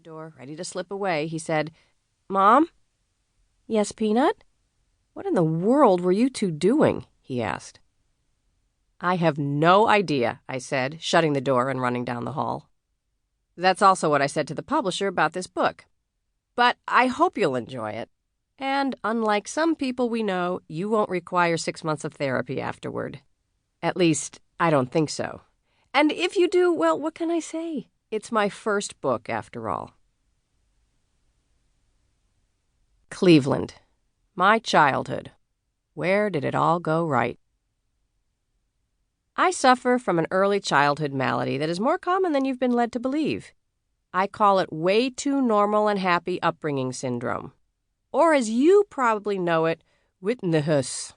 door, ready to slip away, he said, "Mom?" "Yes, Peanut?" "What in the world were you two doing?" he asked. "I have no idea," I said, shutting the door and running down the hall. That's also what I said to the publisher about this book. But I hope you'll enjoy it. And unlike some people we know, you won't require 6 months of therapy afterward. At least, I don't think so. And if you do, well, what can I say? It's my first book, after all. Cleveland. My childhood. Where did it all go right? I suffer from an early childhood malady that is more common than you've been led to believe. I call it way too normal and happy upbringing syndrome. Or as you probably know it, Wittenhus.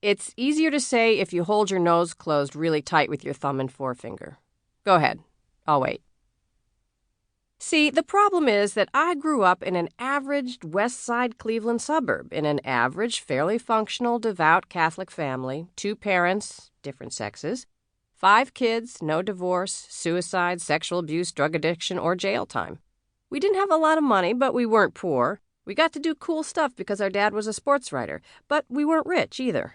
It's easier to say if you hold your nose closed really tight with your thumb and forefinger. Go ahead. I'll wait. See, the problem is that I grew up in an average West Side Cleveland suburb, in an average, fairly functional, devout Catholic family, 2 parents, different sexes, 5 kids, no divorce, suicide, sexual abuse, drug addiction, or jail time. We didn't have a lot of money, but we weren't poor. We got to do cool stuff because our dad was a sports writer, but we weren't rich either.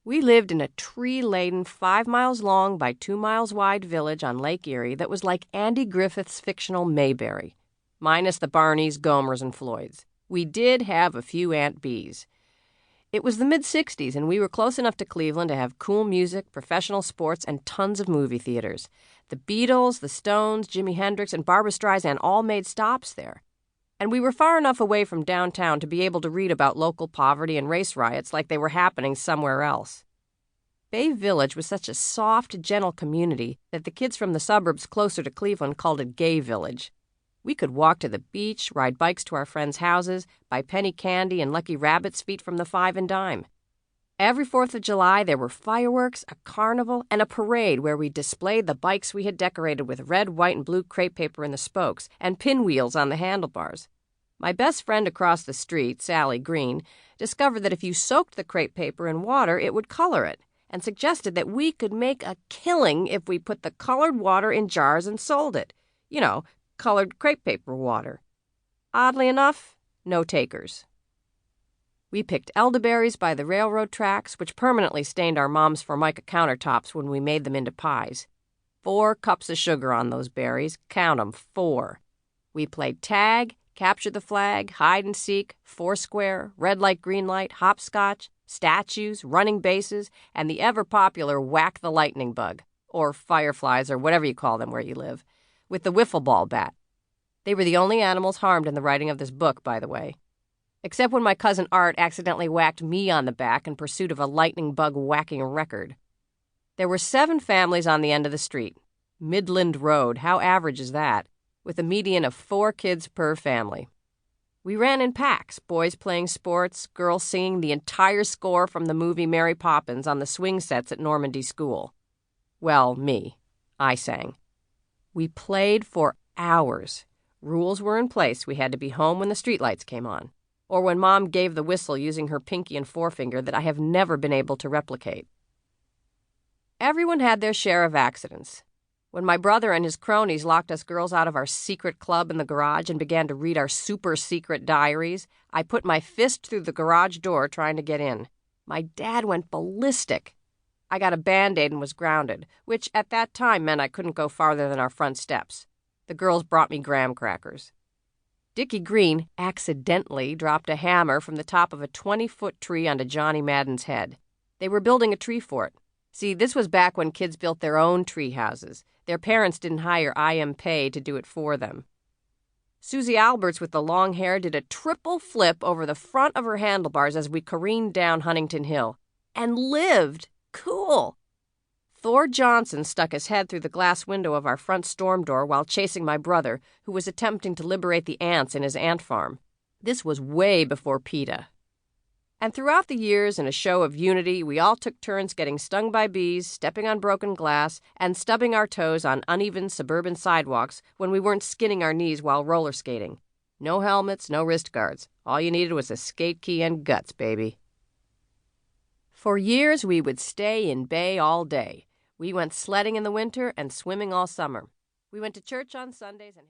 We lived in a tree-laden, 5 miles long by 2 miles wide village on Lake Erie that was like Andy Griffith's fictional Mayberry, minus the Barneys, Gomers, and Floyds. We did have a few Aunt Bees. It was the mid-'60s, and we were close enough to Cleveland to have cool music, professional sports, and tons of movie theaters. The Beatles, the Stones, Jimi Hendrix, and Barbra Streisand all made stops there. And we were far enough away from downtown to be able to read about local poverty and race riots like they were happening somewhere else. Bay Village was such a soft, gentle community that the kids from the suburbs closer to Cleveland called it Gay Village. We could walk to the beach, ride bikes to our friends' houses, buy penny candy and Lucky Rabbit's feet from the 5 and dime. Every 4th of July, there were fireworks, a carnival, and a parade where we displayed the bikes we had decorated with red, white, and blue crepe paper in the spokes and pinwheels on the handlebars. My best friend across the street, Sally Green, discovered that if you soaked the crepe paper in water, it would color it, and suggested that we could make a killing if we put the colored water in jars and sold it. You know, colored crepe paper water. Oddly enough, no takers. We picked elderberries by the railroad tracks, which permanently stained our mom's Formica countertops when we made them into pies. 4 cups of sugar on those berries. Count 'em, 4. We played tag, capture the flag, hide and seek, foursquare, red light, green light, hopscotch, statues, running bases, and the ever-popular whack the lightning bug, or fireflies, or whatever you call them where you live, with the wiffle ball bat. They were the only animals harmed in the writing of this book, by the way. Except when my cousin Art accidentally whacked me on the back in pursuit of a lightning bug whacking record. There were 7 families on the end of the street. Midland Road, how average is that? With a median of 4 kids per family. We ran in packs, boys playing sports, girls singing the entire score from the movie Mary Poppins on the swing sets at Normandy School. Well, me. I sang. We played for hours. Rules were in place. We had to be home when the streetlights came on, or when Mom gave the whistle using her pinky and forefinger that I have never been able to replicate. Everyone had their share of accidents. When my brother and his cronies locked us girls out of our secret club in the garage and began to read our super-secret diaries, I put my fist through the garage door trying to get in. My dad went ballistic. I got a Band-Aid and was grounded, which at that time meant I couldn't go farther than our front steps. The girls brought me graham crackers. Dickie Green accidentally dropped a hammer from the top of a 20-foot tree onto Johnny Madden's head. They were building a tree fort. See, this was back when kids built their own tree houses. Their parents didn't hire I.M. Pei to do it for them. Susie Alberts with the long hair did a triple flip over the front of her handlebars as we careened down Huntington Hill. And lived. Cool. Thor Johnson stuck his head through the glass window of our front storm door while chasing my brother, who was attempting to liberate the ants in his ant farm. This was way before PETA. And throughout the years, in a show of unity, we all took turns getting stung by bees, stepping on broken glass, and stubbing our toes on uneven suburban sidewalks when we weren't skinning our knees while roller skating. No helmets, no wrist guards. All you needed was a skate key and guts, baby. For years, we would stay in Bay all day. We went sledding in the winter and swimming all summer. We went to church on Sundays and